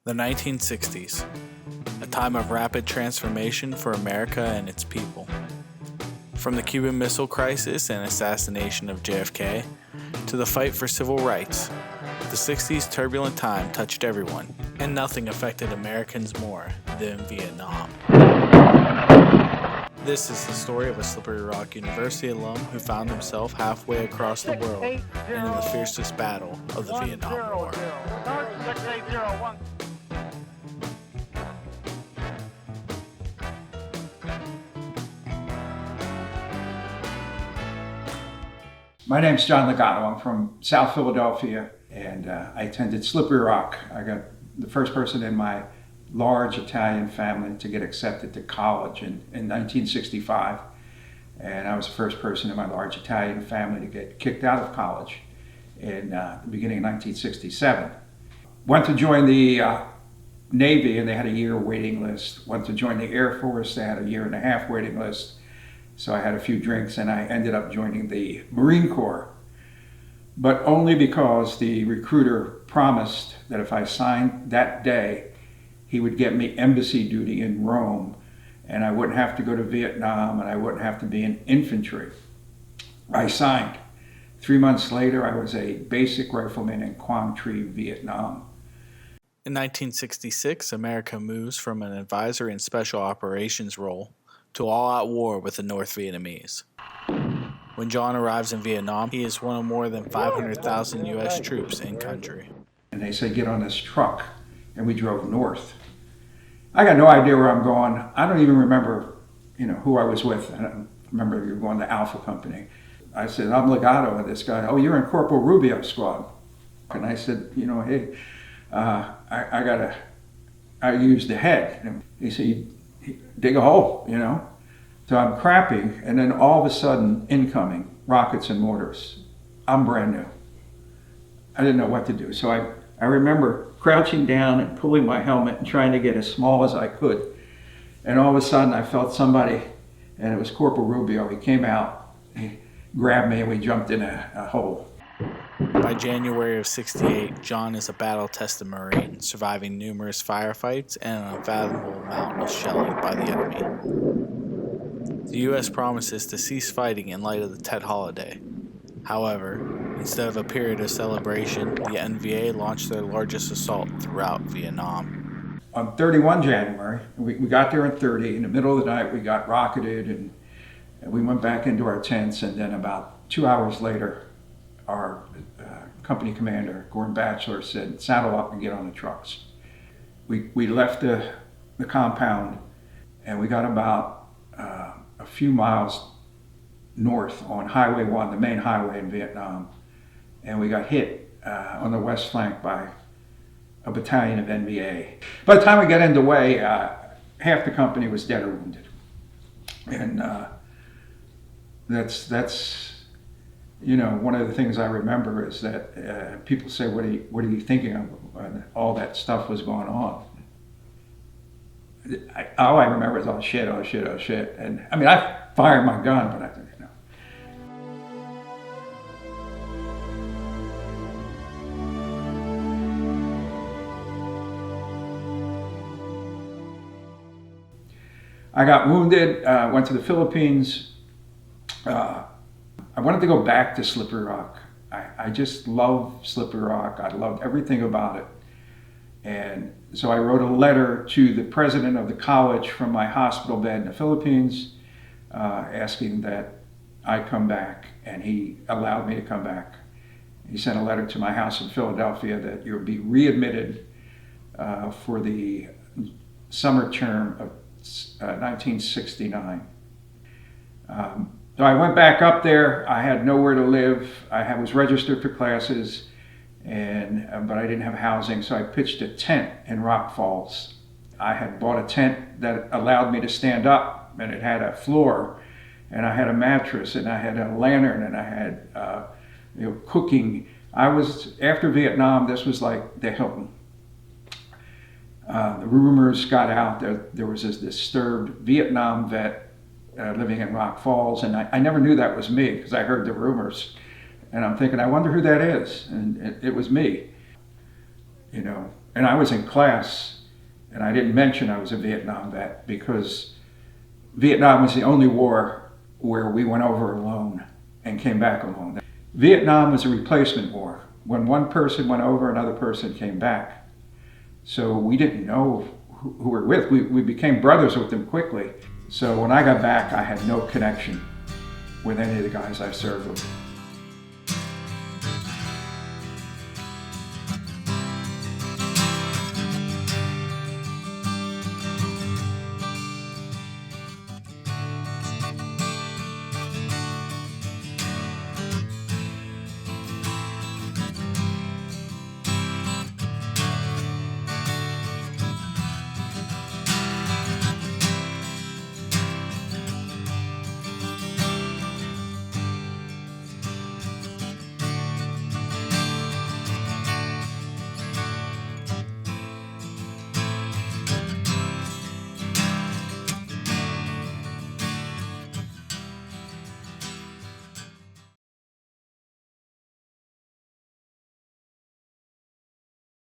The 1960s, a time of rapid transformation for America and its people. From the Cuban Missile Crisis and assassination of JFK to the fight for civil rights, the 60s turbulent time touched everyone, and nothing affected Americans more than Vietnam. This is the story of a Slippery Rock University alum who found himself halfway across the world and in the fiercest battle of the Vietnam War. My name's John Ligato. I'm from South Philadelphia, and I attended Slippery Rock. I got the first person in my large Italian family to get accepted to college in 1965, and I was the first person in my large Italian family to get kicked out of college in the beginning of 1967. Went to join the Navy, and they had a year waiting list. Went to join the Air Force, they had a 1.5 year waiting list. So I had a few drinks and I ended up joining the Marine Corps, but only because the recruiter promised that if I signed that day, he would get me embassy duty in Rome and I wouldn't have to go to Vietnam and I wouldn't have to be in infantry. I signed. 3 months later, I was a basic rifleman in Quang Tri, Vietnam. In 1966, America moves from an advisory and special operations role to all-out war with the North Vietnamese. When John arrives in Vietnam, he is one of more than 500,000 U.S. troops in country. And they said, get on this truck, and we drove north. I got no idea where I'm going. I don't even remember, who I was with. I don't remember we were going to Alpha Company. I said, I'm Ligato, and this guy, oh, you're in Corporal Rubio's squad. And I said, hey, I used the head. And he said, dig a hole, So I'm crapping, and then all of a sudden, incoming, rockets and mortars. I'm brand new. I didn't know what to do. So I remember crouching down and pulling my helmet and trying to get as small as I could. And all of a sudden, I felt somebody, and it was Corporal Rubio. He came out, he grabbed me, and we jumped in a hole. By January of '68, John is a battle-tested Marine, surviving numerous firefights and an unfathomable amount of shelling by the enemy. The U.S. promises to cease fighting in light of the Tet holiday. However, instead of a period of celebration, the NVA launched their largest assault throughout Vietnam. On 31 January, we got there on 30. In the middle of the night, we got rocketed, and we went back into our tents, and then about 2 hours later, our company commander, Gordon Batchelor, said, saddle up and get on the trucks. We left the compound, and we got about a few miles north on Highway 1, the main highway in Vietnam, and we got hit on the west flank by a battalion of NVA. By the time we got into Way, half the company was dead or wounded. And that's one of the things I remember is that people say, what are you thinking of when all that stuff was going on? All I remember is, oh shit. And I mean, I fired my gun, but I didn't, I got wounded, went to the Philippines. I wanted to go back to Slippery Rock. I just love Slippery Rock. I loved everything about it. And so I wrote a letter to the president of the college from my hospital bed in the Philippines, asking that I come back, and he allowed me to come back. He sent a letter to my house in Philadelphia that you'll be readmitted for the summer term of 1969. So I went back up there. I had nowhere to live. I was registered for classes, but I didn't have housing, so I pitched a tent in Rock Falls. I had bought a tent that allowed me to stand up, and it had a floor, and I had a mattress, and I had a lantern, and I had cooking. After Vietnam, this was like the Hilton. The rumors got out that there was this disturbed Vietnam vet living in Rock Falls, and I never knew that was me because I heard the rumors, and I'm thinking, I wonder who that is, and it was me. And I was in class, and I didn't mention I was a Vietnam vet because Vietnam was the only war where we went over alone and came back alone. Vietnam was a replacement war. When one person went over, another person came back. So we didn't know who we were with. We became brothers with them quickly. So when I got back, I had no connection with any of the guys I served with.